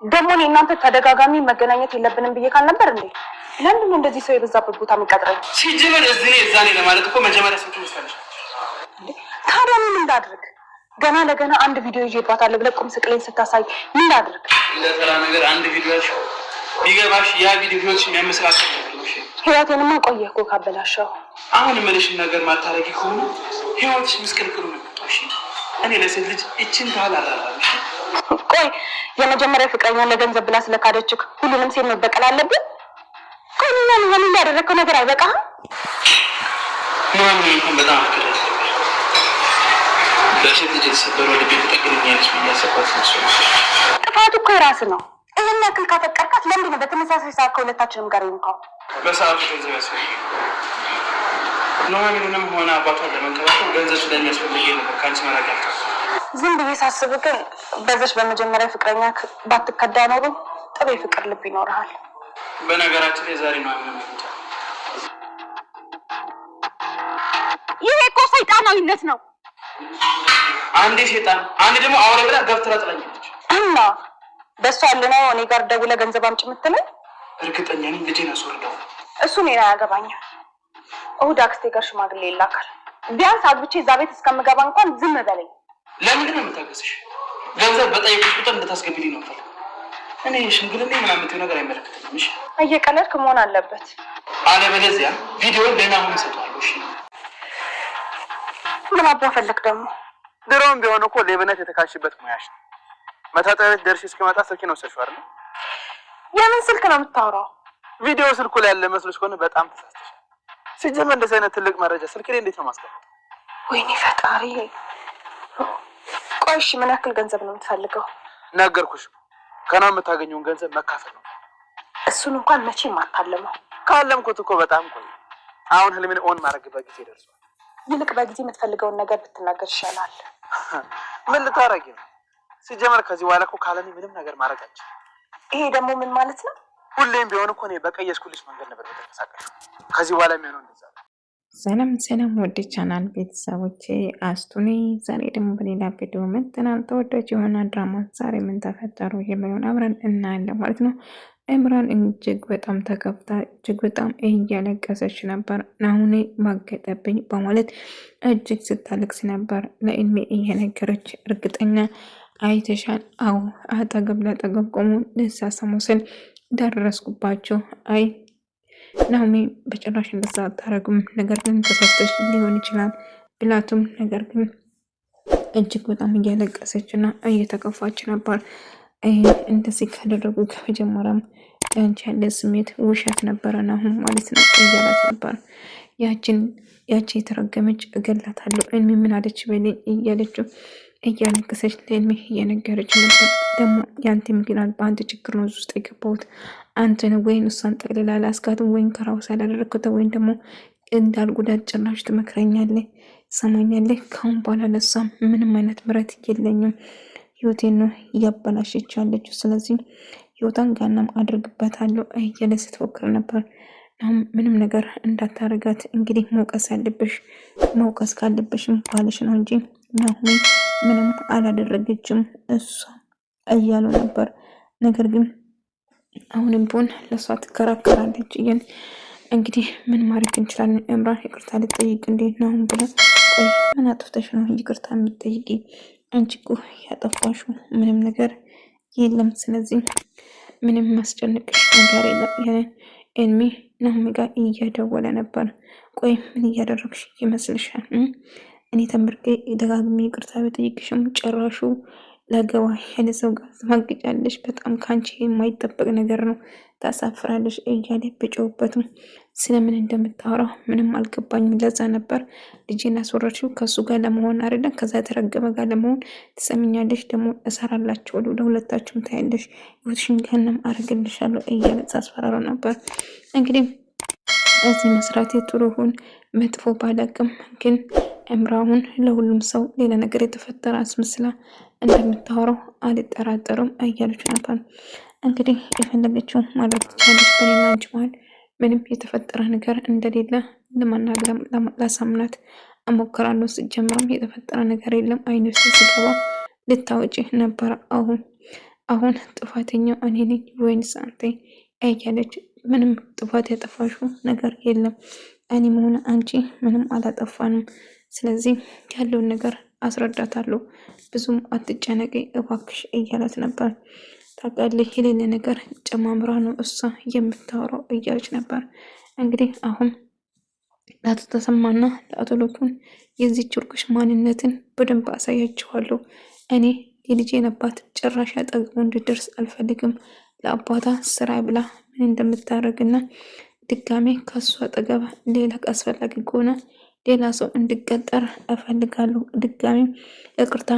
ደግሞ እናንተ ተደጋጋሚ መገናኘት የለብንም ብዬ ካልነበር እንዴ? ለምን እንደዚህ ሰው የበዛበት ቦታ የሚቀጥረኝ? ሲጀመር እዚህ ነው እዛኔ ለማለት እኮ መጀመሪያ ስንት መስታለሽ እንዴ? ታዲያ ምን እንዳድርግ? ገና ለገና አንድ ቪዲዮ ይዤባታለሁ ብለህ ቁም ስቅሌን ስታሳይ ምን እንዳድርግ? ለተራ ነገር አንድ ቪዲዮ ያልሽ ቢገባሽ ያ ቪዲዮ ህይወትሽ የሚያመሰቃቅል ነው። እሺ ህይወቴንማ ቆየህ እኮ ካበላሸው። አሁን የምልሽን ነገር ማታረጊ ከሆነ ህይወትሽ ምስቅልቅሉ ነው። እሺ እኔ ለሴት ልጅ እቺን ታህል አላራምሽ። ቆይ የመጀመሪያ ፍቅረኛ ለገንዘብ ብላ ስለካደችክ ሁሉንም ሴት መበቀል አለብን? ቆይ ምን ያደረከው ነገር አይበቃህም? ማን እንኳን በጣም አከራይ ለሴት ልጅ የተሰበረው ልብ ተጠቅልኛለች ብያሰባት ነው። ጥፋቱ እኮ የራስህ ነው። ይህን ያክል ካፈቀርካት ለምንድን ነው በተመሳሳይ ሰዓት ከሁለታችንም ጋር የምንካው? በሰዓቱ ገንዘብ ያስፈልግ ኑሐሚንንም ሆነ አባቷን ለመንከባከብ ገንዘብ ስለሚያስፈልግ ነበር ከአንቺ መራቅ ያልካል። ዝም ብዬ ሳስብ ግን በዛች በመጀመሪያ ፍቅረኛ ባትከዳ ኖሮ ጥሩ የፍቅር ልብ ይኖርሃል። በነገራችን ላይ ዛሬ ኑሐሚን መጣ። ይሄ እኮ ሰይጣናዊነት ነው። አንዴ ሴጣን አንዴ ደግሞ አውሬ ብላ ገፍትራ ጥላኛለች። እና በሷ ያለነው እኔ ጋር ደውለ ገንዘብ አምጪ የምትለኝ? እርግጠኛ ነኝ ልጄን አስወርደው። እሱ እኔን አያገባኝም። እሑድ አክስቴ ጋር ሽማግሌ ይላካል። ቢያንስ አግብቼ እዛ ቤት እስከምገባ እንኳን ዝም በለኝ። ለምንድን ነው የምታገስሽ? ገንዘብ በጠየቁሽ ቁጥር እንድታስገቢልኝ ነው የምፈልገው። እኔ ሽምግልና ምናምን የምትይው ነገር አይመለከተኝም። እሺ እየቀለድክ መሆን አለበት። አለበለዚያ ቪዲዮውን ለናሁን እሰጠዋለሁ። እሺ ምን አባ ፈለክ ደግሞ? ድሮም ቢሆን እኮ ሌብነት የተካሽበት ሙያሽ ነው። መታጠቢያ ቤት ደርሼ እስከመጣ ስልኬን ወሰድሽው አይደል? የምን ስልክ ነው የምታወራው? ቪዲዮ ስልኩ ላይ ያለ መስሎሽ ከሆነ በጣም ተሳስተሻል። ሲጀመር እንደዚህ አይነት ትልቅ መረጃ ስልክ ላይ እንዴት ነው ማስቀመጥ? ወይኔ ፈጣሪ። ቆይ እሺ ምን ያክል ገንዘብ ነው የምትፈልገው? ነገርኩሽ፣ ከናው የምታገኘውን ገንዘብ መካፈል ነው። እሱን እንኳን መቼም አታለመው። ካለምኩት እኮ በጣም ቆይ። አሁን ህልሜን ኦን ማድረግበት ጊዜ ደርሷል። ይልቅ በጊዜ የምትፈልገውን ነገር ብትናገር ይሻላል። ምን ልታረጊ ነው? ሲጀመር ከዚህ በኋላ እኮ ካለኔ ምንም ነገር ማድረግ አልችልም። ይሄ ደግሞ ምን ማለት ነው? ሁሌም ቢሆን እኮ እኔ በቀየስኩልሽ መንገድ ነበር የተንቀሳቀስኩት። ከዚህ በኋላ የሚሆነው እንደዛ ነው። ሰላም ወደ ቻናል ቤተሰቦቼ አስቱኒ ዛሬ ደግሞ በሌላ ቪዲዮ መጥተናል። ተወዳጅ የሆነ ድራማ ዛሬ ምን ተፈጠሩ የሚለውን አብረን እናያለን ማለት ነው። ኤምራን እጅግ በጣም ተከፍታ እጅግ በጣም እያለቀሰች ነበር። ናሁኔ ማገጠብኝ በማለት እጅግ ስታለቅስ ነበር። ለኢልሜ እየነገረች እርግጠኛ አይተሻል? አዎ አጠገብ ለአጠገብ ቆሞ ልሳሳሙ ስል ደረስኩባቸው። አይ ናሁሜ በጭራሽ እንደዛ አታረጉም፣ ነገር ግን ተሳስተሽ ሊሆን ይችላል ብላቱም፣ ነገር ግን እጅግ በጣም እያለቀሰች እና እየተከፋች ነበር። እንደዚህ ካደረጉ ከመጀመሪያም ያንቺ ያለ ስሜት ውሸት ነበረ ናሁም ማለት ነው እያላት ነበር። ያቺ የተረገመች እገላታለሁ እልሚ ምን አለች በልኝ እያለችው እያለቀሰች ለእልሚ እየነገረች ነበር። ደግሞ የአንተ ምክንያት በአንድ ችግር ነው ውስጥ የገባሁት አንተን ወይን እሷን ጠቅልላ ላስጋትም ወይን ከራው ሳላደረግኩት ወይን ደግሞ እንዳልጉዳት ጭራሽ ትመክረኛለህ፣ ሰማኛለህ። ካሁን በኋላ ለሷም ምንም አይነት ምረት የለኝም። ህይወቴን ነው እያበላሸች ያለችው። ስለዚህ ህይወቷን ጋናም አድርግበታለሁ እያለ ስትፎክር ነበር። ምንም ነገር እንዳታረጋት እንግዲህ መውቀስ ካለብሽም ባልሽ ነው እንጂ ናሁሜ ምንም አላደረገችም እሷ እያሉ ነበር። ነገር ግን አሁንም ቢሆን ለሷ ትከራከራለች። እንግዲህ ምን ማድረግ እንችላለን? ኤምራን ይቅርታ ልጠይቅ እንዴት ነው ብለ ቆይ ምን አጥፍተሽ ነው ይቅርታ የምትጠይቂ? አንቺ እኮ ያጠፋሽው ምንም ነገር የለም። ስለዚህ ምንም ማስጨነቅሽ ነገር የለም። ኤልሚ ናሁሜ ጋር እየደወለ ነበር። ቆይ ምን እያደረግሽ ይመስልሻል? እኔ ተምርቄ ደጋግሜ ይቅርታ ብጠይቅሽም ጨራሹ ለገባ ያለ ሰው ጋር ትማግጫለሽ። በጣም ካንቺ የማይጠበቅ ነገር ነው፣ ታሳፍራለሽ እያለ ብጮህበትም ስለምን እንደምታወራ ምንም አልገባኝም። ለዛ ነበር ልጄን አስወረድሽው ከሱ ጋር ለመሆን አይደለም ከዛ ተረገመ ጋር ለመሆን ትሰሚኛለሽ። ደግሞ እሰራላችሁ ለሁለታችሁም ታያለሽ፣ ህይወትሽን ገንም አረግልሻለሁ እያለ አስፈራራው ነበር። እንግዲህ እዚህ መስራት ጥሩሁን መጥፎ ባላቅም ግን ኤምራን ለሁሉም ሰው ሌላ ነገር የተፈጠረ አስመስላ እንደምታወራው አልጠራጠርም እያለች ነበር። እንግዲህ የፈለገችው ማለት ትችላለች። በኔና አንቺ መሀል ምንም የተፈጠረ ነገር እንደሌለ ለማናገር ላሳምናት እሞክራለሁ። ስጀምርም የተፈጠረ ነገር የለም አይነት ሲገባ ልታወጪ ነበር። አሁን አሁን ጥፋተኛው እኔ ነኝ ወይንስ አንተ እያለች ምንም ጥፋት ያጠፋሽው ነገር የለም እኔም ሆነ አንቺ ምንም አላጠፋንም። ስለዚህ ያለውን ነገር አስረዳታለሁ፣ ብዙም አትጨነቂ እባክሽ እያላት ነበር። ታውቃለህ የሌለ ነገር ጨማምራ ነው እሷ የምታወራው እያለች ነበር። እንግዲህ አሁን ለአቶ ተሰማና ለአቶ ሎቱን የዚህች እርጉሽ ማንነትን በደንብ አሳያችኋለሁ። እኔ የልጄን አባት ጭራሽ አጠገቡ እንድደርስ አልፈልግም። ለአባቷ ስራ ብላ ምን እንደምታደርግና ድጋሜ ከሱ አጠገብ ሌላ አስፈላጊ ከሆነ ሌላ ሰው እንድቀጠር እፈልጋለሁ። ድጋሜ ይቅርታ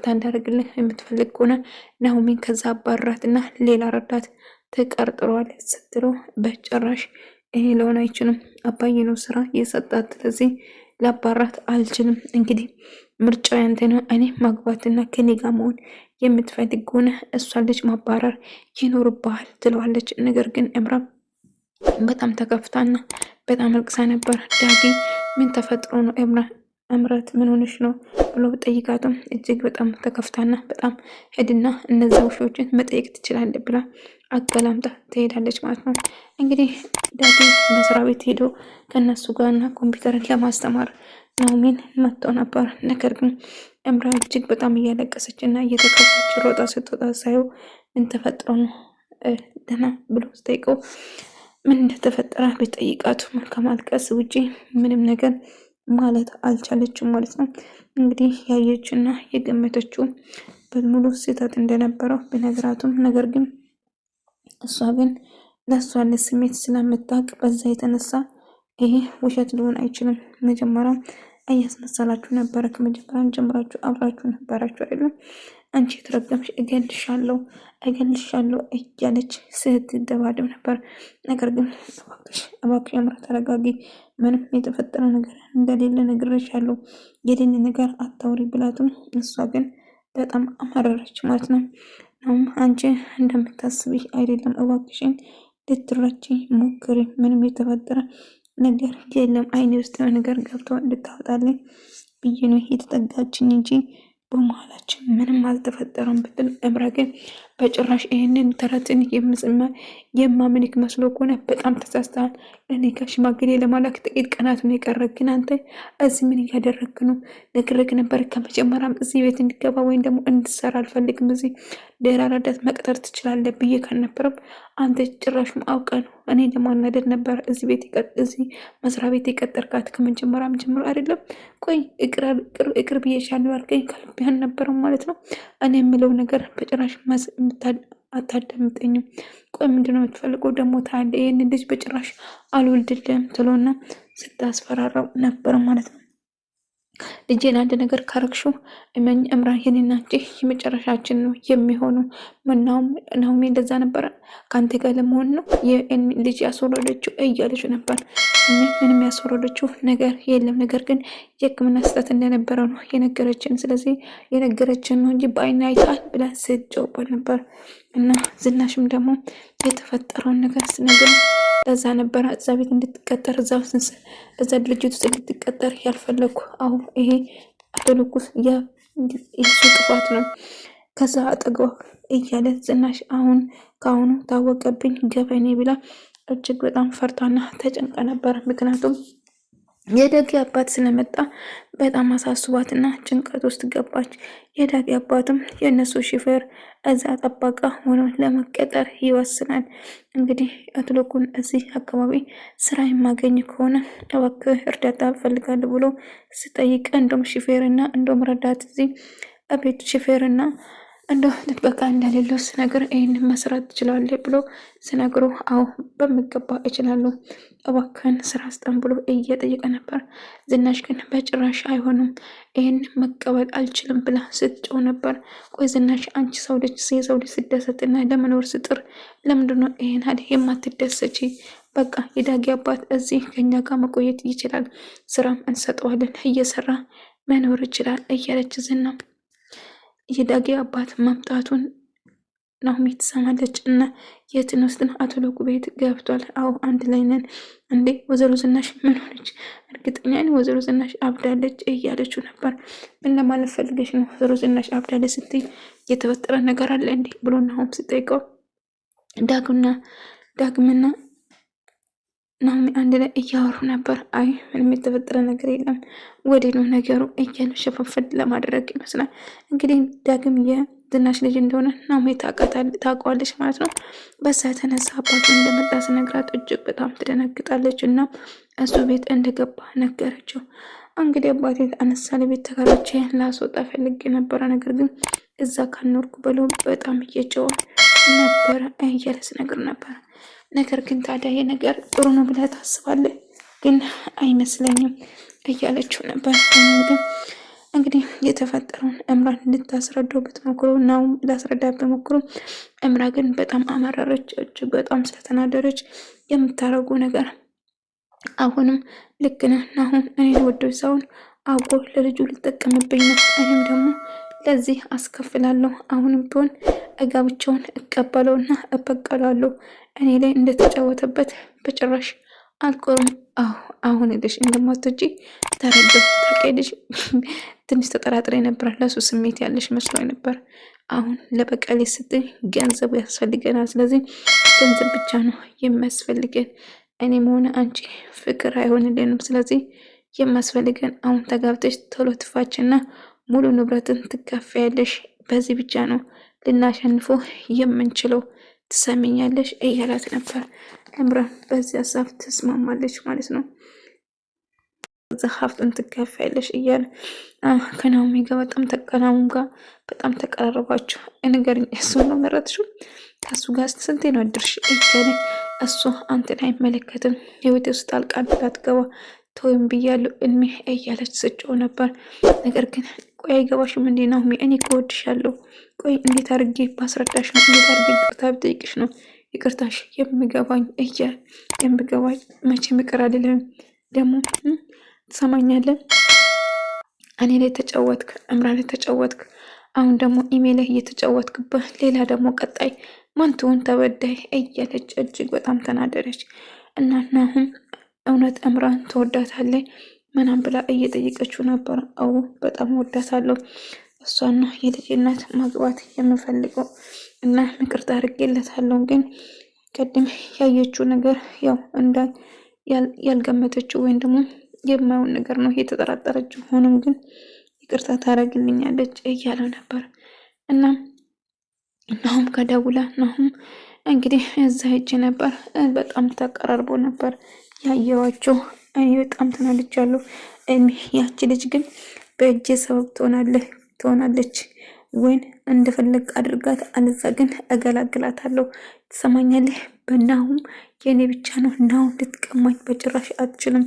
እንዳደርግልህ የምትፈልግ ከሆነ ናሆሜን ከዛ አባራትና ሌላ ረዳት ትቀርጥሯል ስትለው በጭራሽ ይሄ ለሆነ አይችልም። አባዬ ነው ስራ የሰጣት፣ ስለዚህ ላባራት አልችልም። እንግዲህ ምርጫው ያንተ ነው። እኔ ማግባትና ከኔ ጋር መሆን የምትፈልግ ከሆነ እሷ ልጅ ማባረር ይኖርብሃል ትለዋለች። ነገር ግን እምራን በጣም ተከፍታና በጣም አልቅሳ ነበር። ዳጊ ምን ተፈጥሮ ነው እምረት ምን ሆነሽ ነው ብሎ ጠይቃትም እጅግ በጣም ተከፍታና በጣም ሄድና እነዛ ውሾችን መጠየቅ ትችላለህ ብላ አገላምጣ ትሄዳለች ማለት ነው። እንግዲህ ዳጊ መስሪያ ቤት ሄዶ ከነሱ ጋርና ኮምፒውተርን ለማስተማር ናሆሜን መጥቶ ነበር። ነገር ግን እምራ እጅግ በጣም እያለቀሰች እና እየተከፋች ሮጣ ስትወጣ ሳየው ምን ተፈጥሮ ነው ደህና ብሎ ስጠይቀው ምን እንደተፈጠረ ቢጠይቃቱ ከማልቀስ ውጪ ምንም ነገር ማለት አልቻለችም ማለት ነው። እንግዲህ ያየችና የገመተችው በሙሉ ስህተት እንደነበረው ቢነግራቱም ነገር ግን እሷ ግን ለእሷ ስሜት ስለምታውቅ በዛ የተነሳ ይሄ ውሸት ሊሆን አይችልም፣ መጀመሪያ እያስመሰላችሁ ነበረ፣ ከመጀመሪያም ጀምራችሁ አብራችሁ ነበራችሁ አይደለም፣ አንቺ የተረገምሽ እገልሻለሁ እያለች ስትደባደብ ነበር። ነገር ግን እባክሽ እምራ ተረጋጊ፣ ምንም የተፈጠረ ነገር እንደሌለ ነግሬሻለሁ፣ የሌለ ነገር አታውሪ ብላትም እሷ ግን በጣም አመረረች ማለት ነው። አንቺ እንደምታስቢ አይደለም፣ እባክሽን ልትረቺ ሞክሪ፣ ምንም የተፈጠረ ነገር የለም፣ አይኔ ውስጥ ነገር ገብቶ እንድታወጣልኝ ብዬ ነው የተጠጋችኝ እንጂ በመሀላችን ምንም አልተፈጠረም ብትል እምራ ግን በጭራሽ ይህንን ተረትን የማምንክ መስሎ ከሆነ በጣም ተሳስተሃል። እኔ ከሽማግሌ ለማላክ ጥቂት ቀናት ነው የቀረህ፣ ግን አንተ እዚህ ምን እያደረግክ ነው? ነግሬህ ነበር ከመጀመሪያም እዚህ ቤት እንዲገባ ወይም ደግሞ እንድሰራ አልፈልግም፣ እዚህ ሌላ ረዳት መቅጠር ትችላለህ ብዬ ካልነበረም አንተ ጭራሽም አውቀህ ነው እኔ ለማናደድ ነበር እዚህ መስሪያ ቤት የቀጠርካት ከመጀመሪያም ጀምሮ አይደለም። ቆይ እቅር ብዬሻለሁ አልከኝ፣ ከልቤ አልነበረም ማለት ነው። እኔ የምለው ነገር በጭራሽ አታዳምጠኝም። ቆይ ምንድነው የምትፈልገው ደግሞ ታያለ፣ ይህን ልጅ በጭራሽ አልወልድልህም ትሎና ስታስፈራራው ነበር ማለት ነው። ልጄን አንድ ነገር ካረግሽው እመኝ እምራን፣ የኔና አንቺ የመጨረሻችን ነው የሚሆነው። ናሆሜ እንደዛ ነበረ ከአንተ ጋር ለመሆን ነው ልጅ ያስወረደችው እያለች ነበር። ምንም ያስወረደችው ነገር የለም፣ ነገር ግን የሕክምና ስህተት እንደነበረ ነው የነገረችን። ስለዚህ የነገረችን ነው እንጂ በአይን አይታል ብላ ስትጨውበት ነበር። እና ዝናሽም ደግሞ የተፈጠረውን ነገር ስነግር ለዛ ነበረ እዛ ቤት እንድትቀጠር እዛ ድርጅት ውስጥ እንድትቀጠር ያልፈለግኩ። አሁን ይሄ አደልኩስ የሱ ጥፋት ነው። ከዛ አጠገቧ እያለ ዝናሽ ከአሁኑ ታወቀብኝ ገበኔ ብላ እጅግ በጣም ፈርታና ተጨንቃ ነበር። ምክንያቱም የዳጊ አባት ስለመጣ በጣም አሳስቧትና ጭንቀት ውስጥ ገባች። የዳጊ አባትም የእነሱ ሹፌር እዛ ጠባቃ ሆኖ ለመቀጠር ይወስናል። እንግዲህ አትሎኩን እዚህ አካባቢ ስራ የማገኝ ከሆነ እባክህ እርዳታ እፈልጋለሁ ብሎ ስጠይቅ እንደውም ሹፌርና እንደውም ረዳት እዚህ ቤት ሹፌርና እንደው ጥበቃ እንደሌለው ስነግር ይህንን መስራት ትችላለህ ብሎ ስነግሮ አዎ በሚገባ እችላለሁ፣ እባክህን ስራ ስጠን ብሎ እየጠየቀ ነበር። ዝናሽ ግን በጭራሽ አይሆንም፣ ይህን መቀበል አልችልም ብላ ስትጮህ ነበር። ቆይ ዝናሽ አንቺ የሰው ልጅ ስደሰትና ለመኖር ስጥር ለምንድነው ይህን ሀል የማትደሰች? በቃ የዳጊ አባት እዚህ ከኛ ጋር መቆየት ይችላል፣ ስራም እንሰጠዋለን፣ እየሰራ መኖር ይችላል እያለች ዝና የዳጊ አባት መምጣቱን ናሆሜ ትሰማለች። እና የት ነው ስትል አቶ ለጉ ቤት ገብቷል። አዎ አንድ ላይ ነን። እንዴ ወይዘሮ ዝናሽ ምን ሆነች? እርግጠኛ ነኝ ወይዘሮ ዝናሽ አብዳለች እያለችው ነበር። ምን ለማለት ፈልገሽ ነው ወይዘሮ ዝናሽ አብዳለች ስትይ? የተፈጠረ ነገር አለ እንዴ ብሎ ናሆም ሲጠይቀው ዳግምና ናሆሚ አንድ ላይ እያወሩ ነበር። አይ ምንም የተፈጠረ ነገር የለም ወዲህ ነው ነገሩ እያሉ ሸፈንፈድ ለማድረግ ይመስላል። እንግዲህ ዳግም የዝናሽ ልጅ እንደሆነ ናሆሚ ታውቀዋለች ማለት ነው። በዛ የተነሳ አባቱ እንደመጣ ስነግራት እጅግ በጣም ትደነግጣለች እና እሱ ቤት እንደገባ ነገረችው። እንግዲህ አባቴ አነሳለ ቤት ተከራቼ ላስወጣ ፈልጌ ነበረ፣ ነገር ግን እዛ ካልኖርኩ ብሎ በጣም እየጨዋ ነበረ እያለ ስነግር ነበር። ነገር ግን ታዲያ ይሄ ነገር ጥሩ ነው ብለህ ታስባለህ? ግን አይመስለኝም እያለችው ነበር። ግን እንግዲህ የተፈጠረውን እምራን እንድታስረዳው ብትሞክሩ ናው ላስረዳ በሞክሩ እምራ ግን በጣም አመረረች። እጅግ በጣም ስለተናደረች የምታረጉ ነገር አሁንም ልክ ነህ ናሆም፣ እኔን ወዶኝ ሳይሆን አውቆ ለልጁ ሊጠቀምብኝ ነው። እኔም ደግሞ ለዚህ አስከፍላለሁ። አሁንም ቢሆን ጋብቻውን እቀበለውና እበቀላለሁ። እኔ ላይ እንደተጫወተበት በጭራሽ አልቆርም። አሁን ልሽ እንደማትወጪ ተረዳሁ። ታውቂያለሽ፣ ትንሽ ተጠራጥሬ ነበር። ለሱ ስሜት ያለሽ መስሎኝ ነበር። አሁን ለበቀሌ ስትይ ገንዘቡ ያስፈልገናል። ስለዚህ ገንዘብ ብቻ ነው የሚያስፈልገን። እኔም ሆነ አንቺ ፍቅር አይሆንልንም። ስለዚህ የሚያስፈልገን አሁን ተጋብተሽ ቶሎ ትፋችና ሙሉ ንብረትን ትካፈያለሽ። በዚህ ብቻ ነው ልናሸንፎ የምንችለው። ትሰሚኛለሽ እያላት ነበር። እምራን በዚህ ሀሳብ ትስማማለች ማለት ነው። ሀብቱን ትካፈያለሽ እያለ ከናሆሚ ጋር በጣም ተቀራረባችሁ። ነገር እሱ ነው መረጥሽው ከሱ ጋር ስንቴ ነው ድርሽ እያለ እሱ አንተን አይመለከትም፣ ህይወቴ ውስጥ ጣልቃ እንዳትገባ ተወይም ብያለሁ እድሜ እያለች ስጮህ ነበር። ነገር ግን ቆይ አይገባሽም እንዴ ናሆሚ? እኔ እወድሻለሁ። ቆይ እንዴት አድርጌ ባስረዳሽ ነው? እንዴት አድርጌ ይቅርታ ብጠይቅሽ ነው ይቅርታሽ የሚገባኝ? የሚገባኝ መቼም ይቅር አይደለም። ደግሞ ትሰማኛለህ? እኔ ላይ ተጫወትክ፣ እምራ ላይ ተጫወትክ። አሁን ደግሞ ኢሜል ላይ እየተጫወትክበት፣ ሌላ ደግሞ ቀጣይ ማን ትሆን ተበዳይ እያለች እጅግ በጣም ተናደረች። እና ናሆም እውነት እምራን ትወዳታለች ምናምን ብላ እየጠየቀችው ነበር። አዎ በጣም ወዳታለሁ፣ እሷና የልጅ እናት ማግባት የምፈልገው እና ይቅርታ አድርጌለታለሁ። ግን ቅድም ያየችው ነገር ያው ያልገመተችው ወይም ደግሞ የማየውን ነገር ነው የተጠራጠረችው። ሆኖም ግን ይቅርታ ታደርግልኛለች እያለው ነበር። እና ናሆም ከደውላ ናሆም እንግዲህ እዛ ሄጄ ነበር፣ በጣም ተቀራርቦ ነበር ያየዋቸው። እኔ በጣም ተናድጃለሁ። ያቺ ልጅ ግን በእጄ ሰበብ ትሆናለች ወይን እንደፈለግ አድርጋት፣ አለዛ ግን እገላግላታለሁ። ትሰማኛለህ? በናሁም የእኔ ብቻ ነው። ናሁም ልትቀማኝ በጭራሽ አትችልም።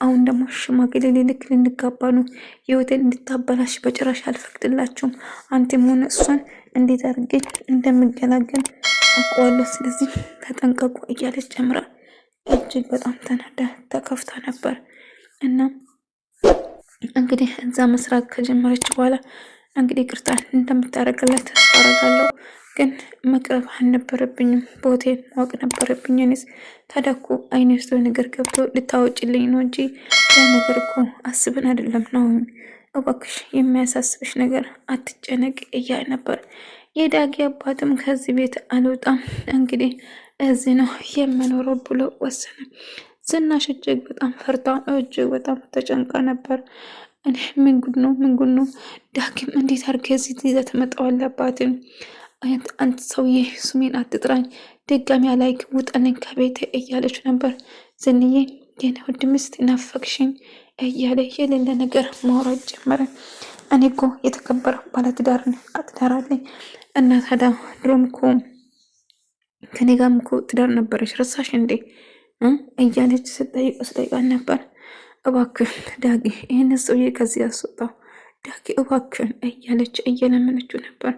አሁን ደግሞ ሽማግሌ ልክ ልንጋባ ነው። ህይወቴን እንድታበላሽ በጭራሽ አልፈቅድላችሁም። አንተም ሆነ እሷን እንዴት አድርጌ እንደምገላገል አውቀዋለሁ። ስለዚህ ተጠንቀቁ እያለች ጀምራ እጅግ በጣም ተናዳ ተከፍታ ነበር። እና እንግዲህ እዛ መስራት ከጀመረች በኋላ እንግዲህ ይቅርታ እንደምታደርግላት ተስፋ አደርጋለሁ። ግን መቅረብ አልነበረብኝም፣ ቦቴን ማወቅ ነበረብኝ። እኔስ ታዲያ እኮ አይኔ ውስጥ ነገር ገብቶ ልታወጭልኝ ነው እንጂ ያ ነገር እኮ አስብን አይደለም ነው። እባክሽ የሚያሳስብሽ ነገር አትጨነቅ እያለ ነበር። የዳጊ አባትም ከዚህ ቤት አልወጣም እንግዲህ እዚህ ነው የምኖረው ብሎ ወሰነ። ዝናሽ እጅግ በጣም ፈርታ እጅግ በጣም ተጨንቃ ነበር። እኔ ምን ጉድ ነው ዳግም እንዴት አድርገህ እዚህ ይዘህ ትመጣዋለህ? አባትን አንተ ሰውዬ ስሜን አትጥራኝ፣ ድጋሚ አላይክ፣ ውጣልኝ ከቤት እያለች ነበር። ዝንዬ የኔ ውድ ሚስት ናፈቅሽኝ እያለ የሌለ ነገር ማውራት ጀመረ። እኔ እኮ የተከበረ ባለትዳር አለኝ እና ታዲያ ድሮም እኮ ከኔ ጋርም እኮ ትዳር ነበረች ረሳሽ እንዴ እያለች ስጠይቃት ነበር። እባክህ ዳጊ ይህን ሰውዬ ከዚህ ያስወጣው ዳጊ እባክህን እያለች እየለመነችው ነበር።